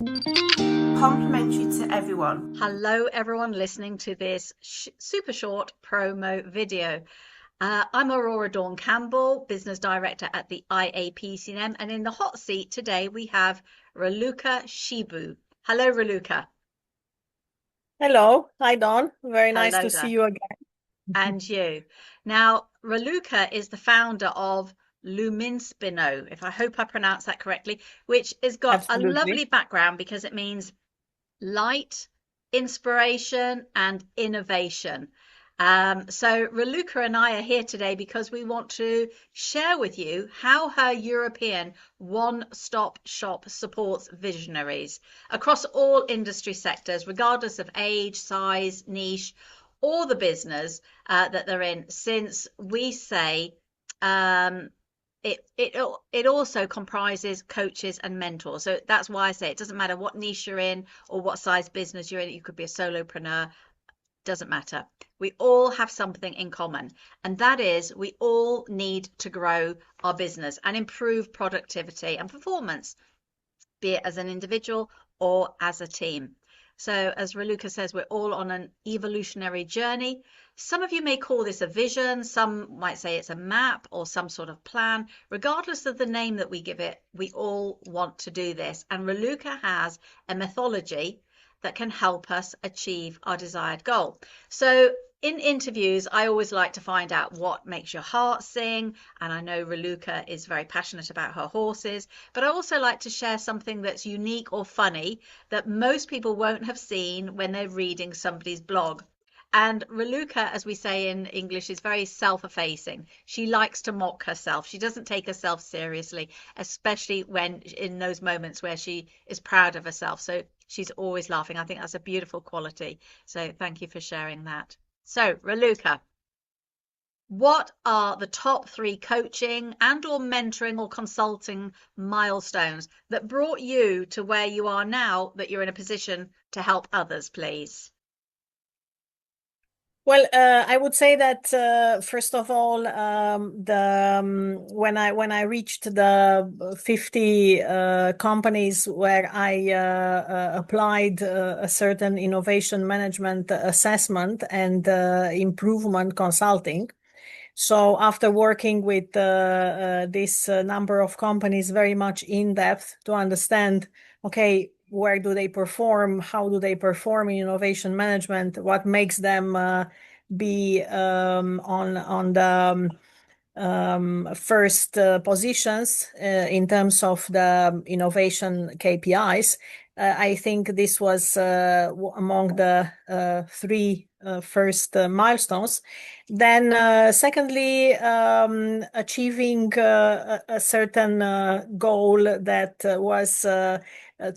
Complimentary to everyone. Hello, everyone listening to this super short promo video. I'm Aurora Dawn Campbell, Business Director at the IAPC&M, and in the hot seat today we have Raluca Cibu. Hello, Raluca. Hello, hi Don. Very nice Hello to see there. you again. And you. Now, Raluca is the founder of Luminspino, if I hope I pronounced that correctly, which has got a Absolutely. lovely background because it means light, inspiration, and innovation. So Raluca and I are here today because we want to share with you how her European one-stop shop supports visionaries across all industry sectors, regardless of age, size, niche, or the business that they're in, since we say um, it also comprises coaches and mentors. So that's why I say it doesn't matter what niche you're in or what size business you're in. You could be a solopreneur, doesn't matter. We all have something in common, and that is we all need to grow our business and improve productivity and performance, be it as an individual or as a team. So, as Raluca says, we're all on an evolutionary journey. Some of you may call this a vision, some might say it's a map or some sort of plan. Regardless of the name that we give it, we all want to do this. And Raluca has a methodology that can help us achieve our desired goal. So, in interviews, I always like to find out what makes your heart sing. And I know Raluca is very passionate about her horses, but I also like to share something that's unique or funny that most people won't have seen when they're reading somebody's blog. And Raluca, as we say in English, is very self-effacing. She likes to mock herself. She doesn't take herself seriously, especially when in those moments where she is proud of herself. So she's always laughing. I think that's a beautiful quality. So thank you for sharing that. So, Raluca, what are the top 3 coaching and or mentoring or consulting milestones that brought you to where you are now that you're in a position to help others, please? Well, I would say that first of all, when I reached the 50 companies where I applied a certain innovation management assessment and improvement consulting. So after working with this number of companies very much in depth to understand, okay, where do they perform? How do they perform in innovation management? What makes them be on the first positions in terms of the innovation KPIs? I think this was among the 3 first milestones. Then, secondly, achieving a certain goal that was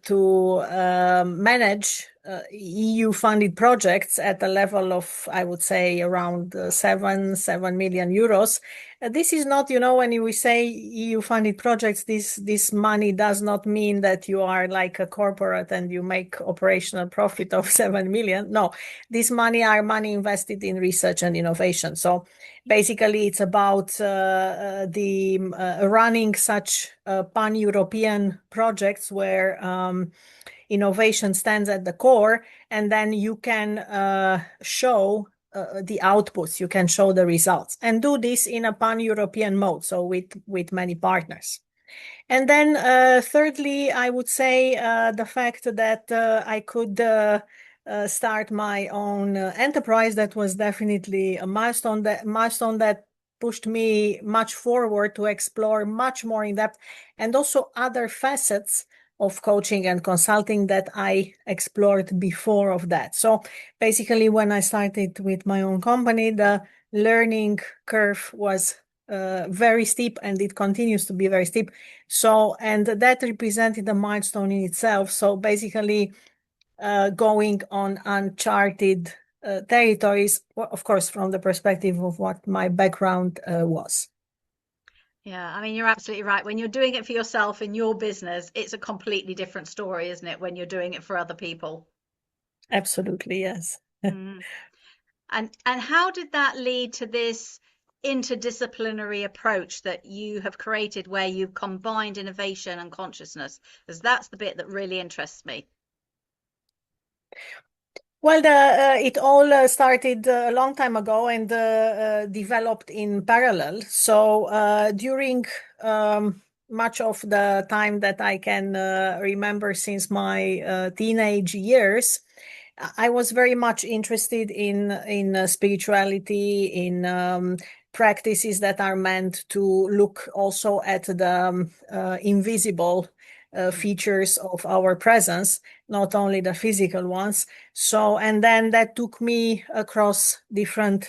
to manage EU-funded projects at a level of, I would say, around 7 million euros. This is not, when we say EU-funded projects, this money does not mean that you are like a corporate and you make operational profit of 7 million. No, this money are money invested in research and innovation. So basically, it's about running such pan-European projects where innovation stands at the core, and then you can show the outputs, you can show the results, and do this in a pan-European mode, so with many partners. And then thirdly, I would say the fact that I could start my own enterprise. That was definitely a milestone that pushed me much forward to explore much more in depth, and also other facets of coaching and consulting that I explored before of that. So basically, when I started with my own company, the learning curve was very steep, and it continues to be very steep. So, and that represented a milestone in itself. So basically, going on uncharted territories, of course, from the perspective of what my background was. Yeah, I mean, you're absolutely right. When you're doing it for yourself in your business, it's a completely different story, isn't it, when you're doing it for other people? Absolutely, yes. Mm. And how did that lead to this interdisciplinary approach that you have created where you've combined innovation and consciousness, because that's the bit that really interests me. Well, it all started a long time ago and developed in parallel. So during much of the time that I can remember since my teenage years, I was very much interested in spirituality, in practices that are meant to look also at the invisible features of our presence, not only the physical ones. So, and then that took me across different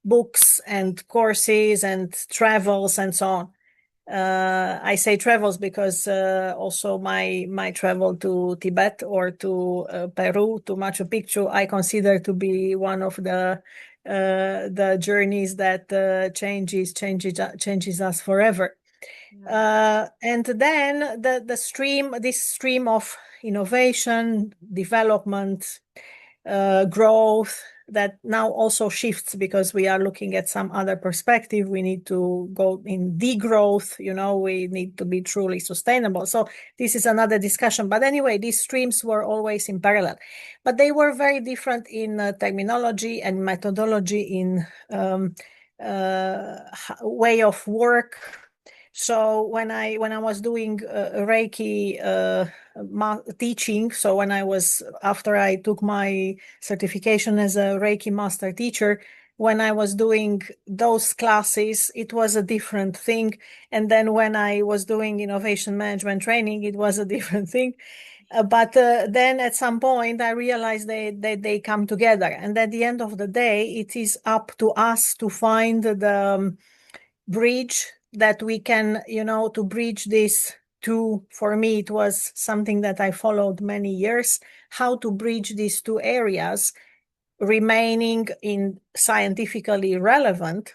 books and courses and travels and so on. I say travels because also my travel to Tibet or to Peru, to Machu Picchu, I consider to be one of the journeys that changes us forever. And then this stream of innovation, development, growth, that now also shifts because we are looking at some other perspective. We need to go in degrowth, we need to be truly sustainable. So this is another discussion. But anyway, these streams were always in parallel, but they were very different in terminology and methodology, in way of work. So when I was doing Reiki teaching, so after I took my certification as a Reiki master teacher, when I was doing those classes, it was a different thing. And then when I was doing innovation management training, it was a different thing. But then at some point, I realized they come together. And at the end of the day, it is up to us to find the bridge that we can, to bridge this two. For me, it was something that I followed many years, how to bridge these two areas, remaining in scientifically relevant,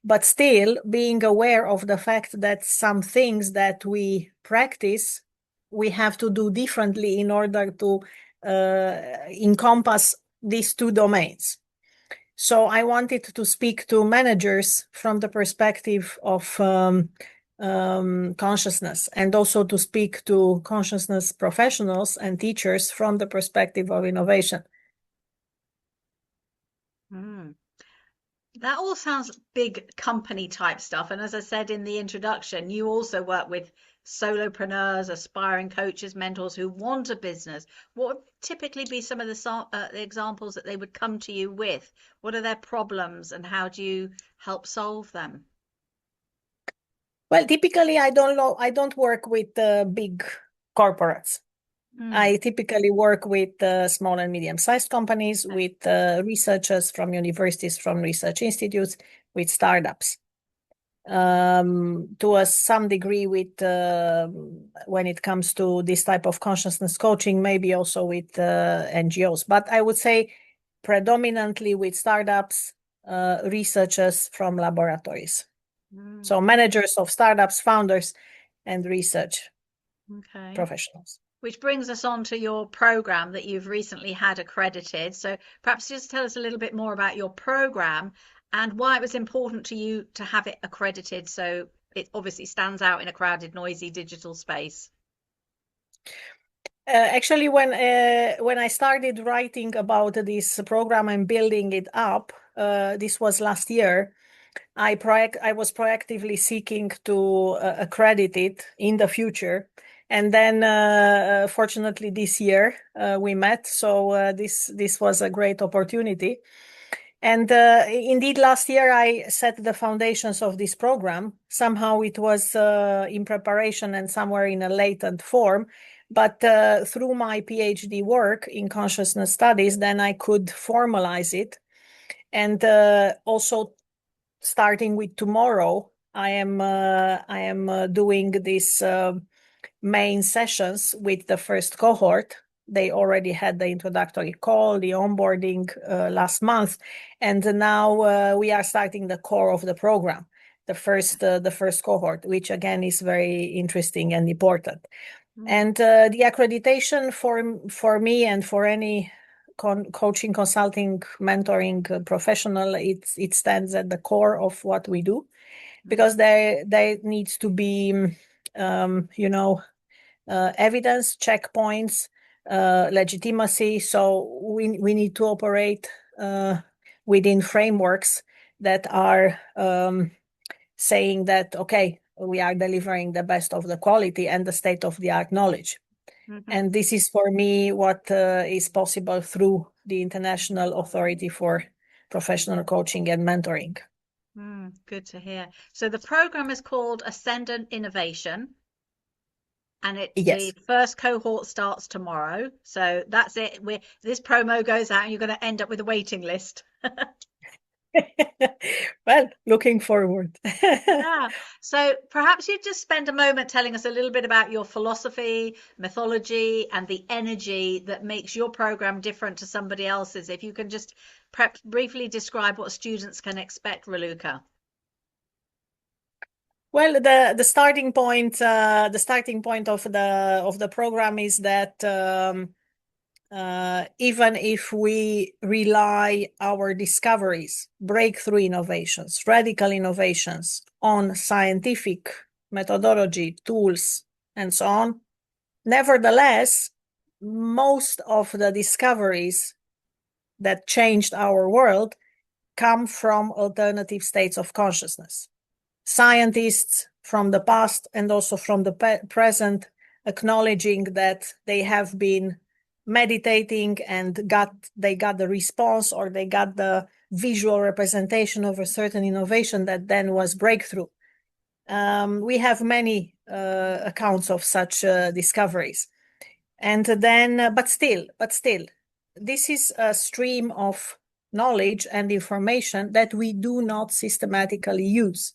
but still being aware of the fact that some things that we practice, we have to do differently in order to encompass these two domains. So I wanted to speak to managers from the perspective of consciousness, and also to speak to consciousness professionals and teachers from the perspective of innovation. That all sounds big company type stuff. And as I said in the introduction, you also work with solopreneurs, aspiring coaches, mentors who want a business. What would typically be some of the examples that they would come to you with? What are their problems and how do you help solve them? Well, typically, I don't work with big corporates. I typically work with small and medium-sized companies, with researchers from universities, from research institutes, with startups. To some degree with when it comes to this type of consciousness coaching, maybe also with NGOs. But I would say predominantly with startups, researchers from laboratories. So managers of startups, founders, and research professionals. Which brings us on to your program that you've recently had accredited. So perhaps just tell us a little bit more about your program and why it was important to you to have it accredited, so it obviously stands out in a crowded, noisy digital space. Actually, when I started writing about this program and building it up, this was last year, I was proactively seeking to accredit it in the future. And then, fortunately, this year we met. So this was a great opportunity. And indeed, last year I set the foundations of this program. Somehow it was in preparation and somewhere in a latent form. But through my PhD work in consciousness studies, then I could formalize it. And also, starting with tomorrow, I am doing these main sessions with the first cohort. They already had the introductory call, the onboarding last month, and now we are starting the core of the program, the first cohort, which again is very interesting and important. And the accreditation for me and for any coaching, consulting, mentoring professional, it stands at the core of what we do, because there needs to be, evidence, checkpoints, legitimacy. So we need to operate within frameworks that are saying that, okay, we are delivering the best of the quality and the state-of-the-art knowledge. And this is, for me, what is possible through the International Authority for Professional Coaching and Mentoring. Good to hear. So the program is called Ascendant Innovation, and the first cohort starts tomorrow. So that's it. This promo goes out and you're going to end up with a waiting list. Well, looking forward. Yeah. So perhaps you'd just spend a moment telling us a little bit about your philosophy, methodology, and the energy that makes your program different to somebody else's. If you can just perhaps briefly describe what students can expect, Raluca. Well, the starting point of the program is that even if we rely our discoveries, breakthrough innovations, radical innovations on scientific methodology, tools, and so on, nevertheless, most of the discoveries that changed our world come from alternative states of consciousness. Scientists from the past and also from the present acknowledging that they have been meditating and they got the response, or they got the visual representation of a certain innovation that then was breakthrough. We have many accounts of such discoveries. And then, but still, this is a stream of knowledge and information that we do not systematically use,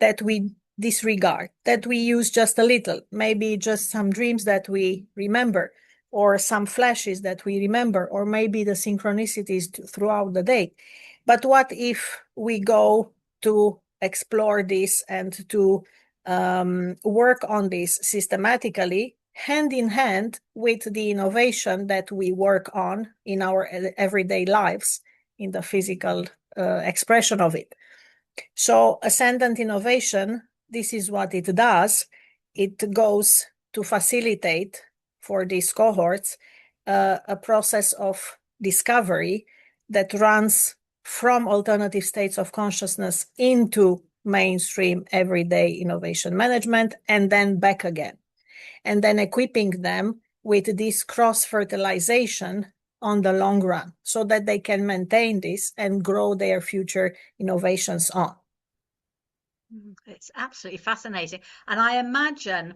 that we disregard, that we use just a little, maybe just some dreams that we remember, or some flashes that we remember, or maybe the synchronicities throughout the day. But what if we go to explore this and to work on this systematically, hand in hand with the innovation that we work on in our everyday lives, in the physical expression of it? So Ascendant Innovation, this is what it does. It goes to facilitate for these cohorts a process of discovery that runs from alternative states of consciousness into mainstream everyday innovation management, and then back again. And then equipping them with this cross-fertilization on the long run, so that they can maintain this and grow their future innovations on. It's absolutely fascinating. And I imagine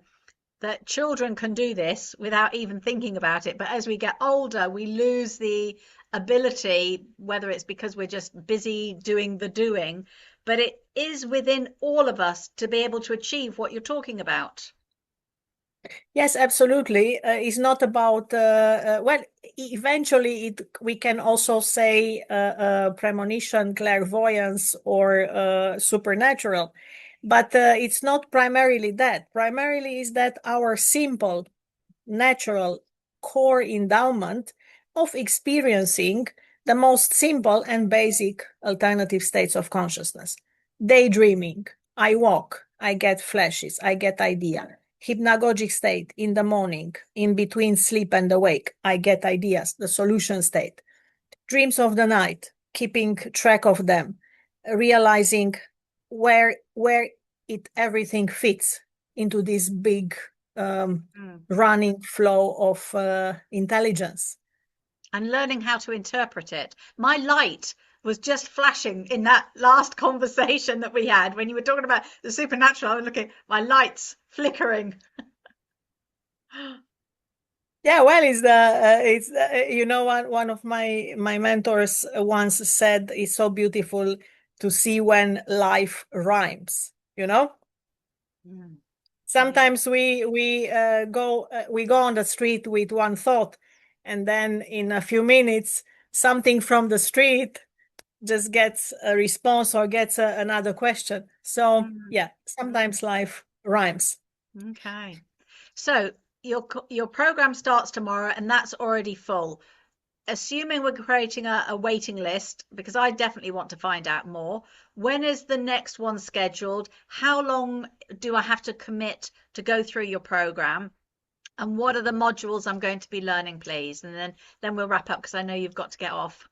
that children can do this without even thinking about it. But as we get older, we lose the ability, whether it's because we're just busy doing the doing, but it is within all of us to be able to achieve what you're talking about. Yes, absolutely. It's not about, well, eventually we can also say premonition, clairvoyance, or supernatural. But it's not primarily that. Primarily is that our simple, natural core endowment of experiencing the most simple and basic alternative states of consciousness. Daydreaming, I walk, I get flashes, I get idea. Hypnagogic state in the morning, in between sleep and awake, I get ideas, the solution state. Dreams of the night, keeping track of them, realizing where everything fits into this big running flow of intelligence. And learning how to interpret it. My light was just flashing in that last conversation that we had when you were talking about the supernatural. I was looking, my light's flickering. Yeah, well, it's one of my mentors once said, it's so beautiful to see when life rhymes, Sometimes we go on the street with one thought, and then in a few minutes something from the street just gets a response or gets another question. So yeah, sometimes life rhymes. Okay, so your program starts tomorrow, and that's already full. assuming we're creating a waiting list, because I definitely want to find out more, when is the next one scheduled? How long do I have to commit to go through your program? And what are the modules I'm going to be learning, please? And then we'll wrap up because I know you've got to get off.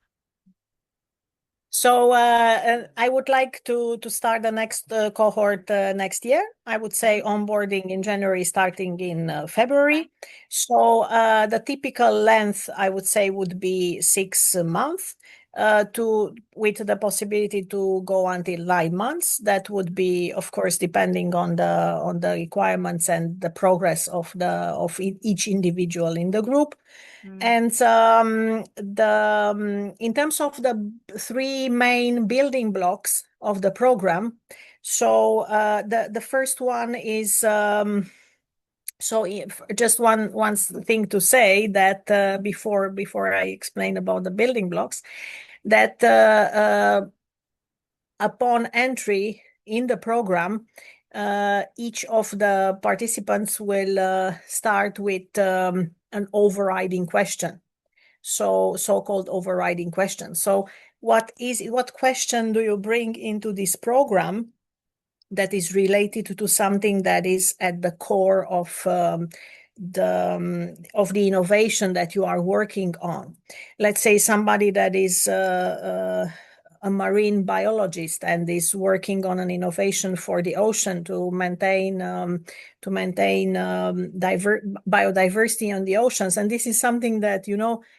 So I would like to start the next cohort next year. I would say onboarding in January, starting in February. Okay. So the typical length, I would say, would be 6 months, with the possibility to go until 9 months. That would be, of course, depending on the requirements and the progress of each individual in the group. And in terms of the three main building blocks of the program, so the first one is so just one thing to say that before I explain about the building blocks, that upon entry in the program, each of the participants will start with an overriding question. So-called overriding question. So what question do you bring into this program that is related to something that is at the core of the innovation that you are working on? Let's say somebody that is a marine biologist and is working on an innovation for the ocean to maintain biodiversity on the oceans. And this is something that,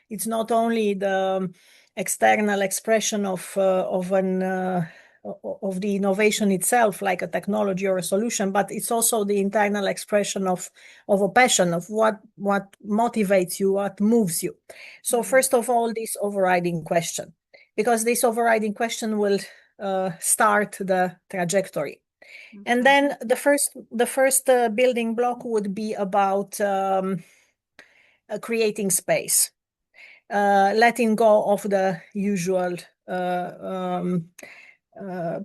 it's not only the external expression of the innovation itself, like a technology or a solution, but it's also the internal expression of a passion, of what motivates you, what moves you. So first of all, this overriding question, because this overriding question will start the trajectory. And then the first building block would be about creating space, letting go of the usual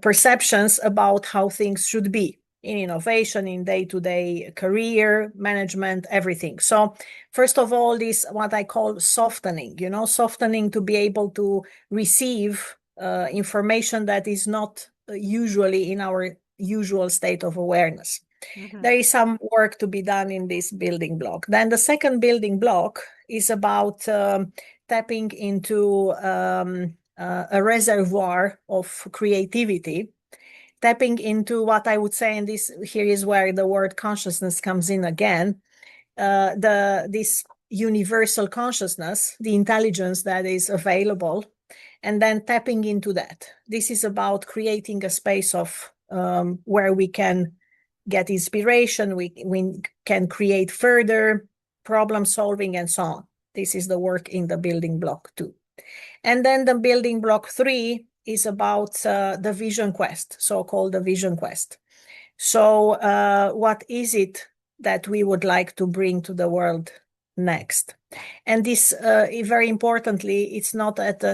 perceptions about how things should be in innovation, in day-to-day career management, everything. So first of all, this what I call softening, softening to be able to receive information that is not usually in our usual state of awareness. There is some work to be done in this building block. Then the second building block is about tapping into a reservoir of creativity, tapping into what I would say, and here is where the word consciousness comes in again, this universal consciousness, the intelligence that is available, and then tapping into that. This is about creating a space of where we can get inspiration, we can create further problem solving and so on. This is the work in the building block 2. And then the building block 3 is about the vision quest, so-called the vision quest. So what is it that we would like to bring to the world next? And this, very importantly, it's not at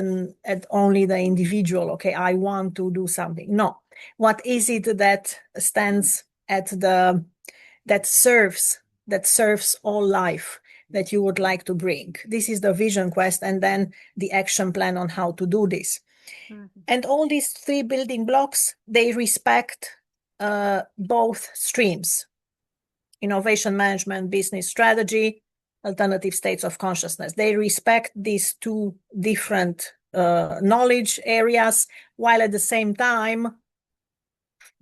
only the individual, okay, I want to do something. No, what is it that stands at that serves all life, that you would like to bring? This is the vision quest, and then the action plan on how to do this. And all these 3 building blocks, they respect both streams: innovation management, business strategy, alternative states of consciousness. They respect these 2 different knowledge areas, while at the same time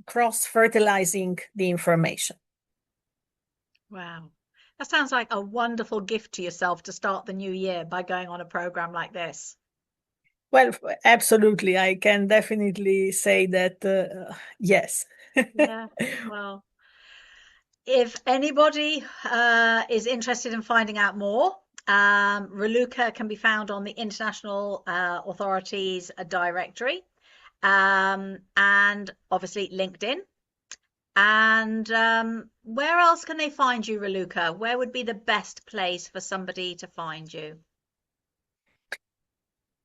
cross-fertilizing the information. Wow. That sounds like a wonderful gift to yourself to start the new year by going on a program like this. Well, absolutely. I can definitely say that, yes. Yeah, well, if anybody is interested in finding out more, Raluca can be found on the International Authorities Directory, and obviously LinkedIn. And where else can they find you, Raluca? Where would be the best place for somebody to find you?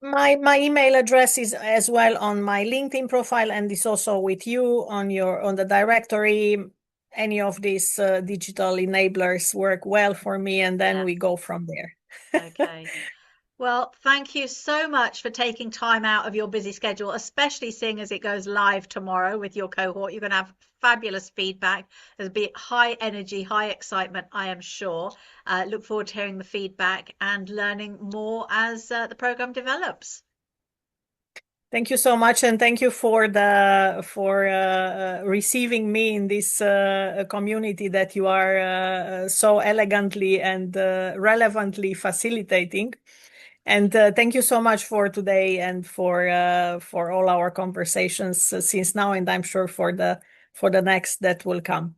My email address is as well on my LinkedIn profile, and is also with you on the directory. Any of these digital enablers work well for me, and then we go from there. Okay. Well, thank you so much for taking time out of your busy schedule, especially seeing as it goes live tomorrow with your cohort. You're going to have fabulous feedback. There'll be high energy, high excitement, I am sure. Look forward to hearing the feedback and learning more as the program develops. Thank you so much, and thank you for receiving me in this community that you are so elegantly and relevantly facilitating. And thank you so much for today and for all our conversations since now, and I'm sure for the next that will come.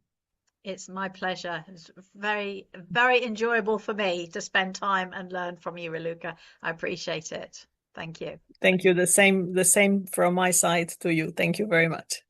It's my pleasure. It's very, very enjoyable for me to spend time and learn from you, Raluca. I appreciate it. Thank you. Thank you. The same from my side to you. Thank you very much.